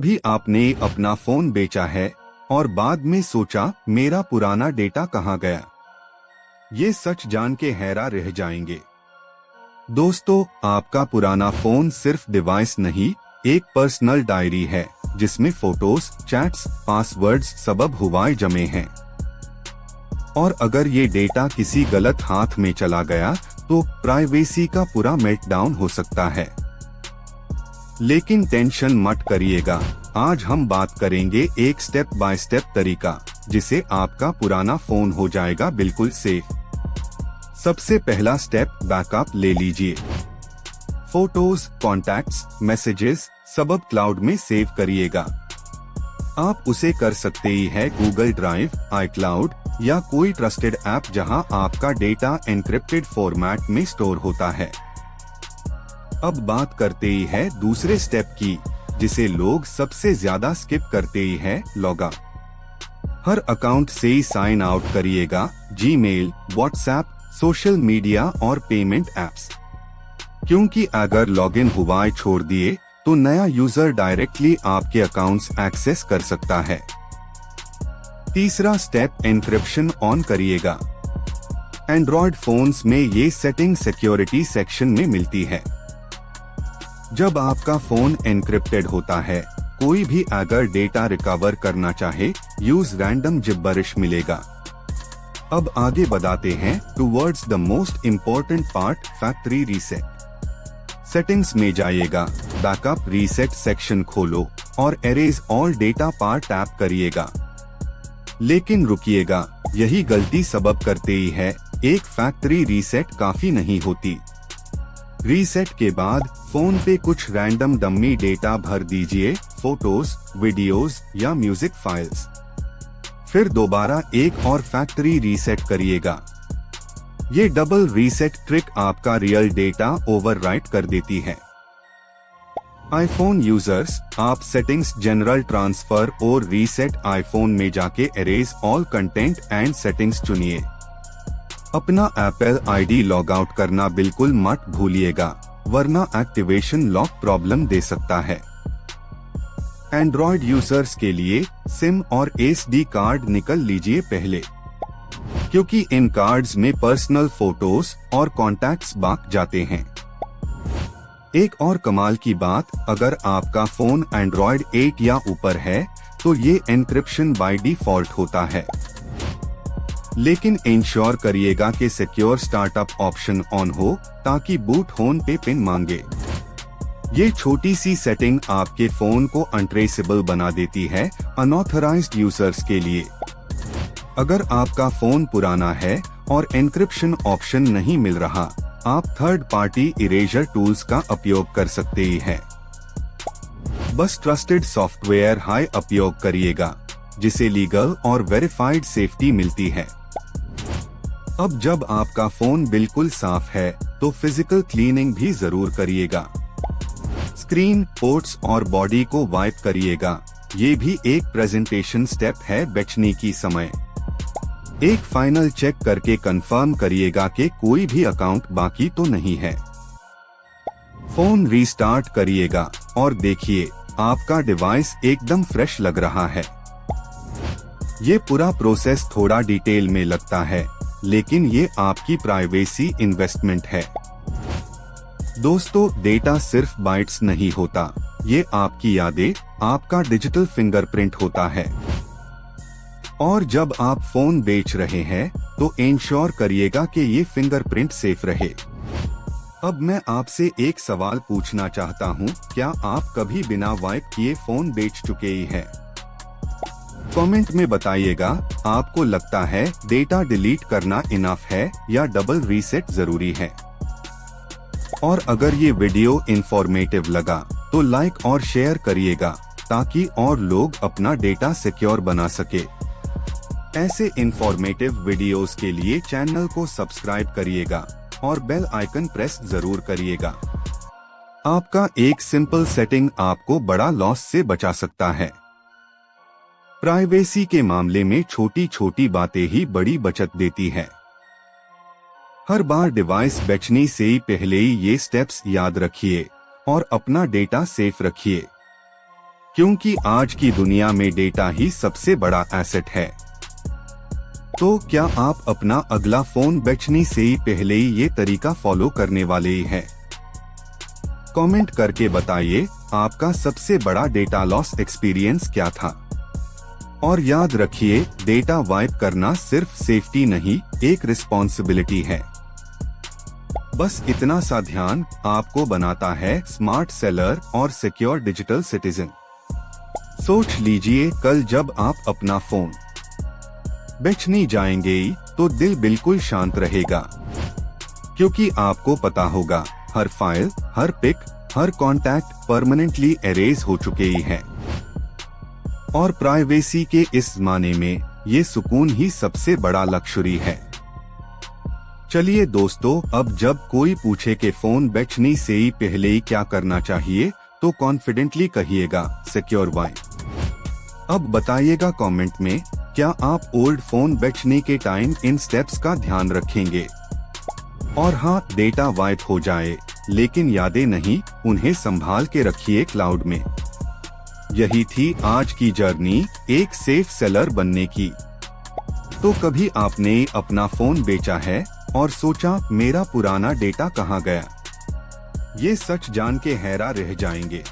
भी आपने अपना फोन बेचा है और बाद में सोचा मेरा पुराना डेटा कहाँ गया। ये सच जान के हैरान रह जाएंगे। दोस्तों, आपका पुराना फोन सिर्फ डिवाइस नहीं, एक पर्सनल डायरी है जिसमें फोटोज, चैट्स, पासवर्ड्स, सबब हुवाए जमे हैं। और अगर ये डेटा किसी गलत हाथ में चला गया तो प्राइवेसी का पूरा मेल्टडाउन हो सकता है। लेकिन टेंशन मत करिएगा, आज हम बात करेंगे एक स्टेप बाय स्टेप तरीका जिसे आपका पुराना फोन हो जाएगा बिल्कुल सेफ। सबसे पहला स्टेप, बैकअप ले लीजिए। फोटोज, कॉन्टैक्ट्स, मैसेजेस सबब क्लाउड में सेव करिएगा। आप उसे कर सकते ही है गूगल ड्राइव, iCloud या कोई ट्रस्टेड ऐप जहां आपका डेटा एन्क्रिप्टेड फॉर्मेट में स्टोर होता है। अब बात करते ही है दूसरे स्टेप की, जिसे लोग सबसे ज्यादा स्किप करते ही है, लॉगआउट। हर अकाउंट से ही साइन आउट करिएगा, जीमेल, व्हाट्सएप, सोशल मीडिया और पेमेंट एप्स। क्योंकि अगर लॉगिन हुआ छोड़ दिए तो नया यूजर डायरेक्टली आपके अकाउंट्स एक्सेस कर सकता है। तीसरा स्टेप, एन्क्रिप्शन ऑन करिएगा। एंड्रॉयड फोन्स में ये सेटिंग सिक्योरिटी सेक्शन में मिलती है। जब आपका फोन एन्क्रिप्टेड होता है, कोई भी अगर डेटा रिकवर करना चाहे, यूज रैंडम जिब्बरिश मिलेगा। अब आगे बताते हैं towards the most important part, factory reset. Settings में जाइएगा, बैकअप रीसेट सेक्शन खोलो और arrays all data part tap करिएगा। लेकिन रुकिएगा, यही गलती सबब करते ही है, एक फैक्ट्री रीसेट काफी नहीं होती। रीसेट के बाद फोन पे कुछ रैंडम डम्मी डेटा भर दीजिए, फोटोज, वीडियोस या म्यूजिक फाइल्स। फिर दोबारा एक और फैक्ट्री रीसेट करिएगा। ये डबल रीसेट ट्रिक आपका रियल डेटा ओवरराइट कर देती है। आईफोन यूजर्स, आप सेटिंग्स, जनरल ट्रांसफर और रीसेट आईफोन में जाके arrays all content and settings चुनिए। अपना एप्पल आईडी लॉग आउट करना बिल्कुल मत भूलिएगा, वरना एक्टिवेशन लॉक प्रॉब्लम दे सकता है। एंड्रॉयड यूजर्स के लिए सिम और एसडी कार्ड निकल लीजिए पहले, क्योंकि इन कार्ड्स में पर्सनल फोटोज और कॉन्टैक्ट्स बाक जाते हैं। एक और कमाल की बात, अगर आपका फोन एंड्रॉयड 8 या ऊपर है तो ये एन्क्रिप्शन बाय डिफॉल्ट होता है। लेकिन इंश्योर करिएगा कि सिक्योर स्टार्टअप ऑप्शन ऑन हो, ताकि बूट होने पे पिन मांगे। ये छोटी सी सेटिंग आपके फोन को अनट्रेसेबल बना देती है अनऑथराइज्ड यूजर्स के लिए। अगर आपका फोन पुराना है और एन्क्रिप्शन ऑप्शन नहीं मिल रहा, आप थर्ड पार्टी इरेजर टूल्स का उपयोग कर सकते ही हैं। बस ट्रस्टेड सॉफ्टवेयर हाई उपयोग करिएगा, जिसे लीगल और वेरीफाइड सेफ्टी मिलती है। अब जब आपका फोन बिल्कुल साफ है तो फिजिकल क्लीनिंग भी जरूर करिएगा। स्क्रीन, पोर्ट्स और बॉडी को वाइप करिएगा, ये भी एक प्रेजेंटेशन स्टेप है बेचने की समय। एक फाइनल चेक करके कंफर्म करिएगा कि कोई भी अकाउंट बाकी तो नहीं है। फोन रीस्टार्ट करिएगा और देखिए, आपका डिवाइस एकदम फ्रेश लग रहा है। ये पूरा प्रोसेस थोड़ा डिटेल में लगता है, लेकिन ये आपकी प्राइवेसी इन्वेस्टमेंट है। दोस्तों, डेटा सिर्फ बाइट्स नहीं होता, ये आपकी यादें, आपका डिजिटल फिंगरप्रिंट होता है। और जब आप फोन बेच रहे हैं तो इंश्योर करिएगा कि ये फिंगरप्रिंट सेफ रहे। अब मैं आपसे एक सवाल पूछना चाहता हूँ, क्या आप कभी बिना वाइप किए फोन बेच चुके ही हैं? कमेंट में बताइएगा, आपको लगता है डेटा डिलीट करना इनफ है या डबल रीसेट जरूरी है? और अगर ये वीडियो इंफॉर्मेटिव लगा तो लाइक और शेयर करिएगा, ताकि और लोग अपना डेटा सिक्योर बना सके। ऐसे इंफॉर्मेटिव वीडियोस के लिए चैनल को सब्सक्राइब करिएगा और बेल आइकन प्रेस जरूर करिएगा। आपका एक सिंपल सेटिंग आपको बड़ा लॉस से बचा सकता है। प्राइवेसी के मामले में छोटी छोटी बातें ही बड़ी बचत देती है। हर बार डिवाइस बेचने से ही पहले ही ये स्टेप्स याद रखिए और अपना डेटा सेफ रखिए। क्योंकि आज की दुनिया में डेटा ही सबसे बड़ा एसेट है। तो क्या आप अपना अगला फोन बेचने से ही पहले ही ये तरीका फॉलो करने वाले ही हैं? कमेंट करके बताइए आपका सबसे बड़ा डेटा लॉस एक्सपीरियंस क्या था। और याद रखिए, डेटा वाइप करना सिर्फ सेफ्टी नहीं, एक रिस्पॉन्सिबिलिटी है। बस इतना सा ध्यान आपको बनाता है स्मार्ट सेलर और सिक्योर डिजिटल सिटीजन। सोच लीजिए, कल जब आप अपना फोन बेचने जाएंगे तो दिल बिल्कुल शांत रहेगा, क्योंकि आपको पता होगा हर फाइल, हर पिक, हर कॉन्टैक्ट परमानेंटली एरेज हो चुके ही है। और प्राइवेसी के इस जमाने में ये सुकून ही सबसे बड़ा लक्ष्री है। चलिए दोस्तों, अब जब कोई पूछे कि फोन बेचने से ही पहले ही क्या करना चाहिए, तो कॉन्फिडेंटली कहिएगा सिक्योर वाइप। अब बताइएगा कमेंट में, क्या आप ओल्ड फोन बेचने के टाइम इन स्टेप्स का ध्यान रखेंगे? और हाँ, डेटा वाइप हो जाए लेकिन यादें नहीं, उन्हें संभाल के रखिए क्लाउड में। यही थी आज की जर्नी एक सेफ सेलर बनने की। तो कभी आपने अपना फोन बेचा है और सोचा मेरा पुराना डेटा कहाँ गया? ये सच जान के हैरान रह जाएंगे।